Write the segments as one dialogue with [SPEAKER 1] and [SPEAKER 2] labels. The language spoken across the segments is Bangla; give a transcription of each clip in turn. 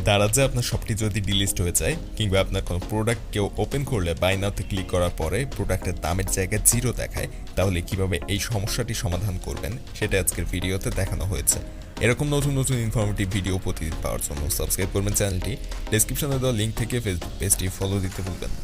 [SPEAKER 1] দারাজে আপনার শপটি যদি ডিলিস্ট হয়ে যায় কিংবা আপনার কোনো প্রোডাক্ট কেউ ওপেন করলে বাই নাওতে ক্লিক করার পরে প্রোডাক্টের দামের জায়গায় 0 দেখায়, তাহলে কিভাবে এই সমস্যাটি সমাধান করবেন সেটা আজকের ভিডিওতে দেখানো হয়েছে। এরকম নতুন নতুন ইনফরমেটিভ ভিডিও প্রতিদিন পাওয়ার জন্য সাবস্ক্রাইব করবেন চ্যানেলটি। ডেসক্রিপশনে দেওয়া লিঙ্ক থেকে ফেসবুক পেজটি ফলো দিতে ভুলবেন না।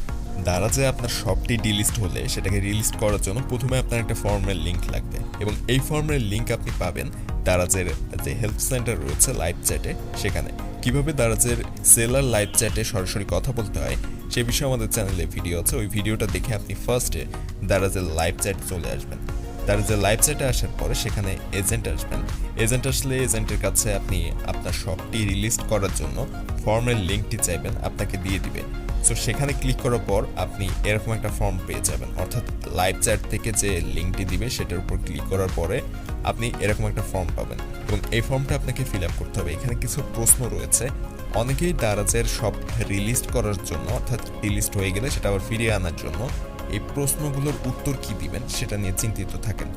[SPEAKER 1] দারাজে আপনার শপটি ডিলিস্ট হলে সেটাকে রিলিস্ট করার জন্য প্রথমে আপনার একটা ফর্মের লিঙ্ক লাগবে এবং এই ফর্মের লিঙ্ক আপনি পাবেন দারাজের যে হেল্প সেন্টার রয়েছে লাইভ চ্যাটে। সেখানে কিভাবে দারাজের সেলার লাইভ চ্যাটে সরাসরি কথা বলতে হয় সে বিষয়ে আমাদের চ্যানেলে ভিডিও আছে। ওই ভিডিওটা দেখে আপনি ফার্স্টে দারাজের লাইভ চ্যাটে চলে আসবেন। দারাজের লাইভ চ্যাটে আসার পরে সেখানে এজেন্ট আসবেন। এজেন্ট আসলে এজেন্টের কাছে আপনি আপনার শপটি রিলিস্ট করার জন্য ফর্মের লিঙ্কটি চাইবেন, আপনাকে দিয়ে দিবে। সো সেখানে ক্লিক করার পর আপনি এরকম একটা ফর্ম পেয়ে যাবেন, অর্থাৎ লাইভ চ্যাট থেকে যে লিঙ্কটি দিবে সেটার উপর ক্লিক করার পরে আপনি এরকম একটা ফর্ম পাবেন এবং এই ফর্মটা আপনাকে ফিল আপ করতে হবে। এখানে কিছু প্রশ্ন রয়েছে। অনেকেই দারাজের শপ রিলিস্ট করার জন্য, অর্থাৎ রিলিস্ট হয়ে গেলে সেটা আবার ফিরিয়ে আনার জন্য এই প্রশ্নগুলোর উত্তর কি দিবেন সেটা নিয়ে চিন্তিত থাকেন।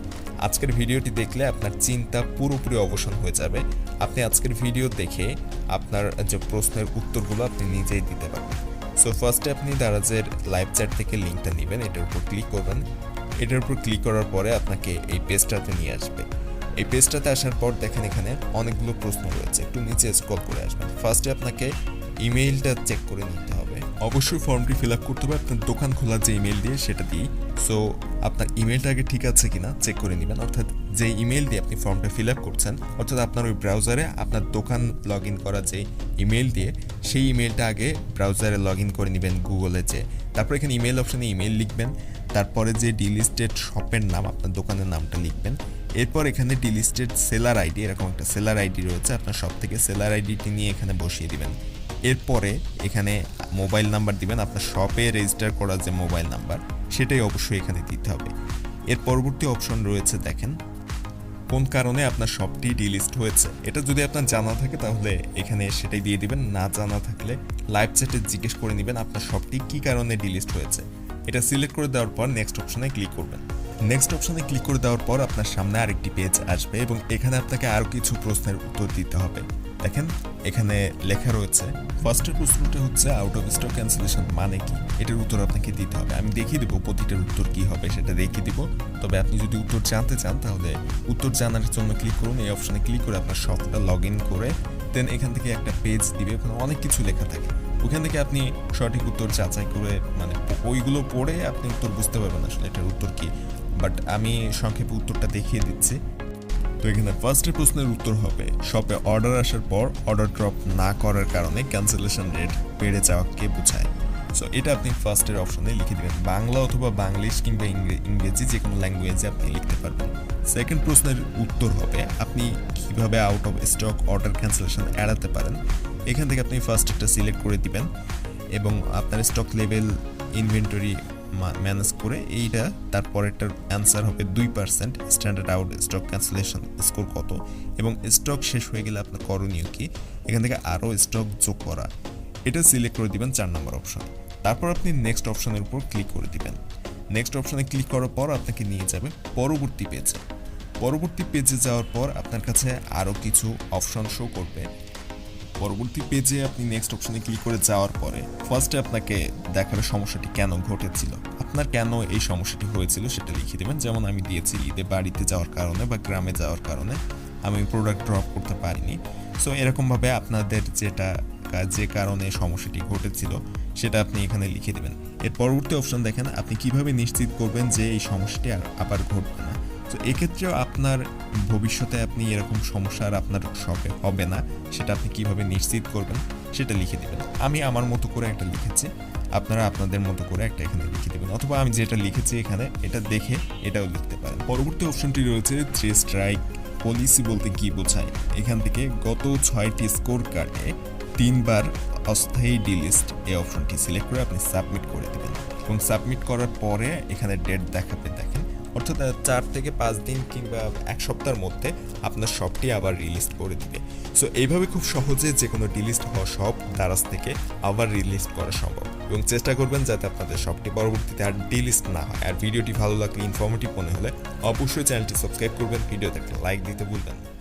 [SPEAKER 1] আজকের ভিডিওটি দেখলে আপনার চিন্তা পুরোপুরি অবসান হয়ে যাবে। আপনি আজকের ভিডিও দেখে আপনার যে প্রশ্নের উত্তরগুলো আপনি নিজেই দিতে পারবেন। সো ফার্স্টে আপনি দারাজের লাইভ চ্যাট থেকে লিঙ্কটা নেবেন, এটার উপর ক্লিক করবেন। এটার উপর ক্লিক করার পরে আপনাকে এই পেজটাতে নিয়ে আসবে। এই পেজটাতে আসার পর দেখেন এখানে অনেকগুলো প্রশ্ন রয়েছে, একটু নিচে স্ক্রল করে আসবেন। ফার্স্টে আপনাকে ইমেইলটা চেক করে নিতে হবে। অবশ্যই ফর্মটি ফিল আপ করতে হবে আপনার দোকান খোলার যে ইমেল দিয়ে সেটা দিই। সো আপনার ইমেলটা আগে ঠিক আছে কিনা চেক করে নেবেন, অর্থাৎ যে ইমেল দিয়ে আপনি ফর্মটা ফিল আপ করছেন, অর্থাৎ আপনার ওই ব্রাউজারে আপনার দোকান লগ ইন করা যে ইমেল দিয়ে সেই ইমেলটা আগে ব্রাউজারে লগ ইন করে নেবেন গুগলে যে। তারপর এখানে ইমেল অপশানে ইমেল লিখবেন, তারপরে যে ডিলিস্টেড শপের নাম আপনার দোকানের নামটা লিখবেন। এরপর এখানে ডিলিস্টেড সেলার আইডি, এরকম একটা সেলার আইডি রয়েছে আপনার শপ থেকে, সেলার আইডিটি নিয়ে এখানে বসিয়ে দিবেন। এরপরে এখানে মোবাইল নাম্বার দিবেন, আপনার শপে রেজিস্টার করা যে মোবাইল নাম্বার সেটাই অবশ্যই এখানে দিতে হবে। এর পরবর্তী অপশন রয়েছে দেখেন কোন কারণে আপনার শপটি ডিলিস্ট হয়েছে। এটা যদি আপনার জানা থাকে তাহলে এখানে সেটাই দিয়ে দিবেন, না জানা থাকলে লাইভ চ্যাটে জিজ্ঞেস করে নেবেন আপনার শপটি কী কারণে ডিলিস্ট হয়েছে। এটা সিলেক্ট করে দেওয়ার পর নেক্সট অপশনে ক্লিক করবেন। নেক্সট অপশনে ক্লিক করে দেওয়ার পর আপনার সামনে আরেকটি পেজ আসবে এবং এখানে আপনাকে আরও কিছু প্রশ্নের উত্তর দিতে হবে। দেখেন এখানে লেখা রয়েছে, ফার্স্টের প্রশ্নটা হচ্ছে আউট অফ স্টক ক্যান্সেলেশন মানে কি, এটার উত্তর আপনাকে দিতে হবে। আমি দেখিয়ে দেবো প্রতিটার উত্তর কি হবে সেটা দেখিয়ে দিব। তবে আপনি যদি উত্তর জানতে চান তাহলে উত্তর জানার জন্য ক্লিক করুন। এই অপশনে ক্লিক করে আপনার শপটা লগ ইন করে দেন এখান থেকে একটা পেজ দিবে, ওখানে অনেক কিছু লেখা থাকে। ওখান থেকে আপনি সঠিক উত্তর যাচাই করে মানে ওইগুলো পড়ে আপনি উত্তর বুঝতে পারবেন আসলে এটার উত্তর কি। বাট আমি সংক্ষেপে উত্তরটা দেখিয়ে দিচ্ছি। তো এখানে ফার্স্টের প্রশ্নের উত্তর হবে শপে অর্ডার আসার পর অর্ডার ড্রপ না করার কারণে ক্যান্সেলেশন রেট বেড়ে যাওয়াকে বোঝায়। সো এটা আপনি ফার্স্টের অপশনে লিখে দেবেন, বাংলা অথবা বাংলিশ কিংবা ইংরেজি যে কোনো ল্যাঙ্গুয়েজে আপনি লিখতে পারবেন। সেকেন্ড প্রশ্নের উত্তর হবে আপনি কিভাবে out of stock order cancellation এড়াতে পারেন। এখান থেকে আপনি ফার্স্ট একটা সিলেক্ট করে দিবেন এবং আপনার স্টক লেভেল ইনভেন্টরি ম্যানেজ করে এইটা তারপরেরটার অ্যান্সার হবে 2%, standard out stock cancellation score কত এবং স্টক শেষ হয়ে গেলে আপনার করণীয় কি, এখান থেকে আরও স্টক যোগ করা, এটা সিলেক্ট করে দিবেন 4 নম্বর অপশন। তারপর আপনি নেক্সট অপশনের উপর ক্লিক করে দিবেন। নেক্সট অপশনে ক্লিক করার পর আপনাকে নিয়ে যাবে পরবর্তী পেজে। পরবর্তী পেজে যাওয়ার পর আপনার কাছে আরও কিছু অপশন শো করবে। পরবর্তী পেজে আপনি নেক্সট অপশনে ক্লিক করে যাওয়ার পরে ফার্স্টে আপনাকে দেখাবে সমস্যাটি কেন ঘটেছিল, আপনার কেন এই সমস্যাটি হয়েছিল সেটা লিখে দেবেন। যেমন আমি দিয়েছি ঈদে বাড়িতে যাওয়ার কারণে বা গ্রামে যাওয়ার কারণে আমি প্রোডাক্ট ড্রপ করতে পারিনি। সো এরকমভাবে আপনাদের যে কারণে সমস্যাটি ঘটেছিল সেটা আপনি এখানে লিখে দেবেন। এর পরবর্তী অপশন দেখেন আপনি কিভাবে নিশ্চিত করবেন যে এই সমস্যাটি আবার ঘটবে না। তো এক্ষেত্রেও আপনার ভবিষ্যতে আপনি এরকম সমস্যা আর আপনার শপে হবে না সেটা আপনি কিভাবে নিশ্চিত করবেন সেটা লিখে দেবেন। আমি আমার মতো করে একটা লিখেছি, আপনারা আপনাদের মতো করে একটা এখানে লিখে দেবেন, অথবা আমি যেটা লিখেছি এখানে এটা দেখে এটাও লিখতে পারেন। পরবর্তী অপশনটি রয়েছে 3 স্ট্রাইক পলিসি বলতে কি বোঝায়। এখান থেকে গত 6টি স্কোর কার্ডে 3 বার অস্থায়ী ডিলিস্ট এই অপশনটি সিলেক্ট করে আপনি সাবমিট করে দেবেন এবং সাবমিট করার পরে এখানে ডেট দেখাবে দেখেন, অর্থাৎ 4 থেকে 5 দিন কিংবা 1 সপ্তাহের মধ্যে আপনার শপটি আবার রিলিস্ট করে দিবে। সো এইভাবে খুব সহজে যে কোনো ডিলিস্ট হওয়া শপ দারাজ থেকে আবার রিলিস্ট করা সম্ভব এবং চেষ্টা করবেন যাতে আপনাদের শপটি পরবর্তীতে আর ডিলিস্ট না হয়। আর ভিডিওটি ভালো লাগলে ইনফরমেটিভ মনে হলে অবশ্যই চ্যানেলটি সাবস্ক্রাইব করবেন, ভিডিওতে একটা লাইক দিতে ভুলবেন না।